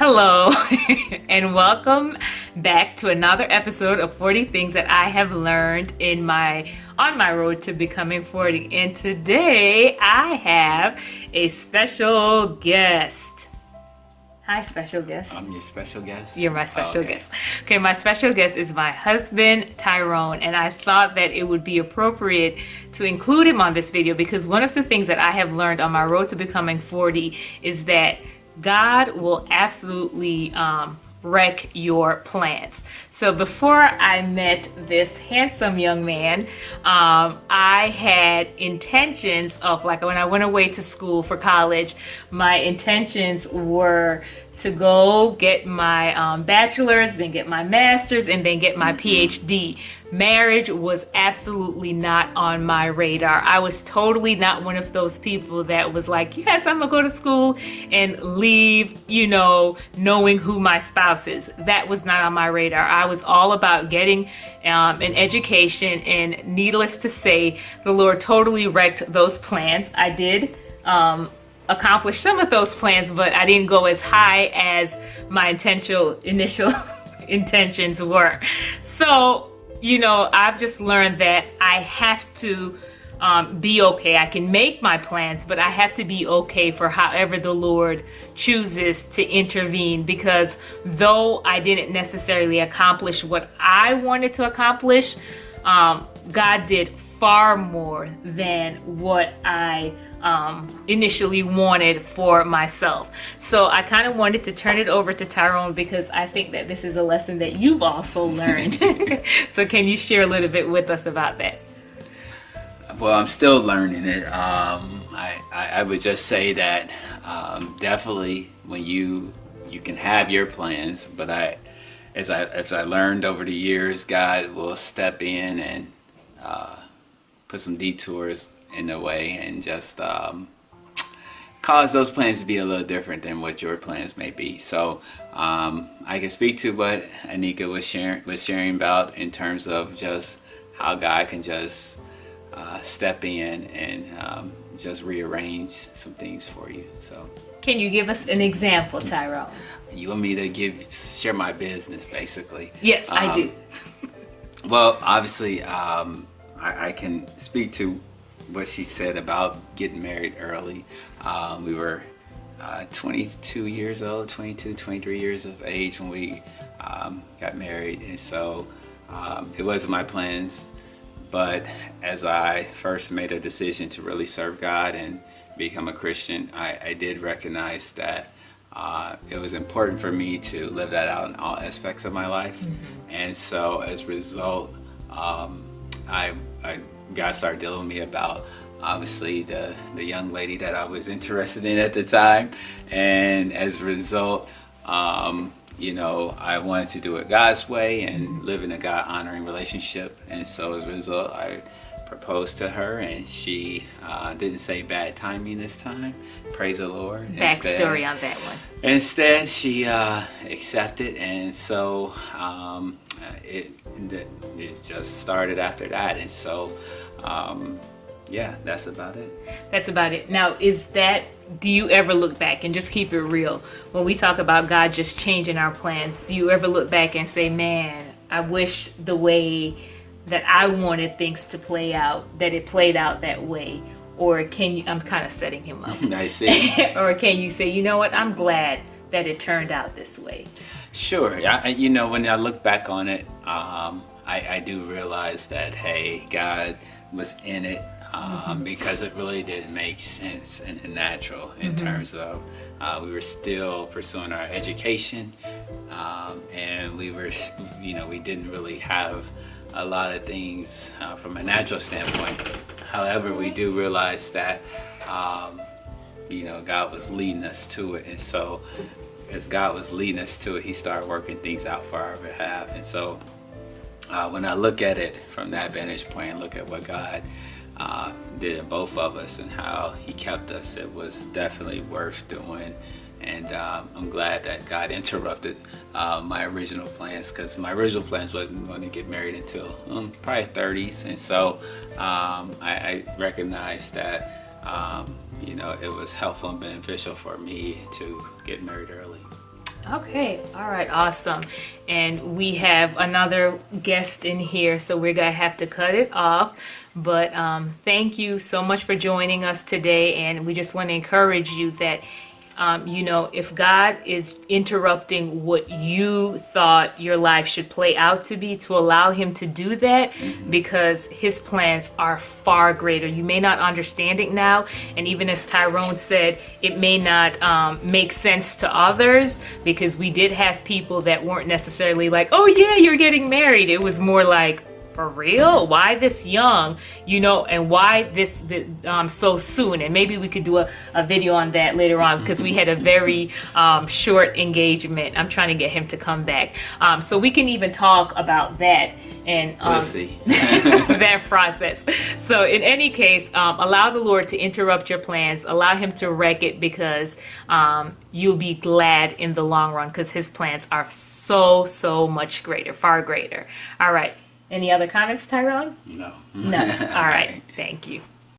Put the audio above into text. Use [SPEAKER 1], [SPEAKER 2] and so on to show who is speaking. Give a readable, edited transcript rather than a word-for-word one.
[SPEAKER 1] Hello and welcome back to another episode of 40 Things That I Have Learned on my road to becoming 40. And today I have a special guest. Hi, special guest.
[SPEAKER 2] I'm your special guest?
[SPEAKER 1] You're my special guest. Okay, my special guest is my husband, Tyrone, and I thought that it would be appropriate to include him on this video because one of the things that I have learned on my road to becoming 40 is that God will absolutely wreck your plans. So before I met this handsome young man, I had intentions of, like, when I went away to school for college, my intentions were to go get my bachelor's, then get my master's, and then get my PhD. Marriage was absolutely not on my radar. I was totally not one of those people that was like, yes, I'm gonna go to school and leave, knowing who my spouse is. That was not on my radar. I was all about getting an education, and needless to say, the Lord totally wrecked those plans. I did accomplish some of those plans, but I didn't go as high as my initial intentions were. So, I've just learned that I have to be okay. I can make my plans, but I have to be okay for however the Lord chooses to intervene, because though I didn't necessarily accomplish what I wanted to accomplish, God did far more than what I initially wanted for myself. So I kind of wanted to turn it over to Tyrone because I think that this is a lesson that you've also learned. So can you share a little bit with us about that?
[SPEAKER 2] Well, I'm still learning it. I would just say that definitely when you can have your plans, but as I learned over the years, God will step in and put some detours in the way and just cause those plans to be a little different than what your plans may be. So I can speak to what Anika was sharing about in terms of just how God can just step in and just rearrange some things for you. So
[SPEAKER 1] can you give us an example, Tyrone?
[SPEAKER 2] You want me to share my business, basically?
[SPEAKER 1] Yes, I do.
[SPEAKER 2] Well, obviously, I can speak to what she said about getting married early. We were 22 years old, 22, 23 years of age when we got married. And so it wasn't my plans. But as I first made a decision to really serve God and become a Christian, I did recognize that it was important for me to live that out in all aspects of my life. Mm-hmm. And so as a result, God started dealing with me about obviously the young lady that I was interested in at the time, and as a result, I wanted to do it God's way and live in a God-honoring relationship. And so as a result, I proposed to her, and she didn't say bad timing this time. Praise the Lord.
[SPEAKER 1] Backstory on that one.
[SPEAKER 2] Instead, she accepted, and so it just started after that. And so yeah, that's about it.
[SPEAKER 1] That's about it. Now, do you ever look back and just keep it real? When we talk about God just changing our plans, do you ever look back and say, man, I wish the way that I wanted things to play out, that it played out that way? Or can you, I'm kind of setting him up.
[SPEAKER 2] I see.
[SPEAKER 1] Or can you say, you know what, I'm glad that it turned out this way?
[SPEAKER 2] Sure. When I look back on it, I do realize that, hey, God was in it. Because it really didn't make sense and natural in terms of we were still pursuing our education, and we were, we didn't really have a lot of things from a natural standpoint. However, we do realize that God was leading us to it, and so as God was leading us to it, He started working things out for our behalf. And so when I look at it from that vantage point and look at what God did in both of us and how He kept us, it was definitely worth doing. And I'm glad that God interrupted my original plans, because my original plans wasn't going to get married until probably 30s. And so I recognized that it was helpful and beneficial for me to get married early.
[SPEAKER 1] Okay, all right, awesome. And we have another guest in here, so we're gonna have to cut it off. But thank you so much for joining us today, and we just want to encourage you that you know, if God is interrupting what you thought your life should play out to be, to allow him to do that, because his plans are far greater. You may not understand it now, and even as Tyrone said, it may not make sense to others, because we did have people that weren't necessarily like, oh yeah, you're getting married. It was more like, for real? Why this young? You know, and why this so soon? And maybe we could do a video on that later on, because we had a very short engagement. I'm trying to get him to come back. So we can even talk about that and
[SPEAKER 2] we'll see.
[SPEAKER 1] that process. So in any case, allow the Lord to interrupt your plans. Allow him to wreck it, because you'll be glad in the long run, because his plans are so much greater, far greater. All right. Any other comments, Tyrone?
[SPEAKER 2] No.
[SPEAKER 1] No. All right. Thank you.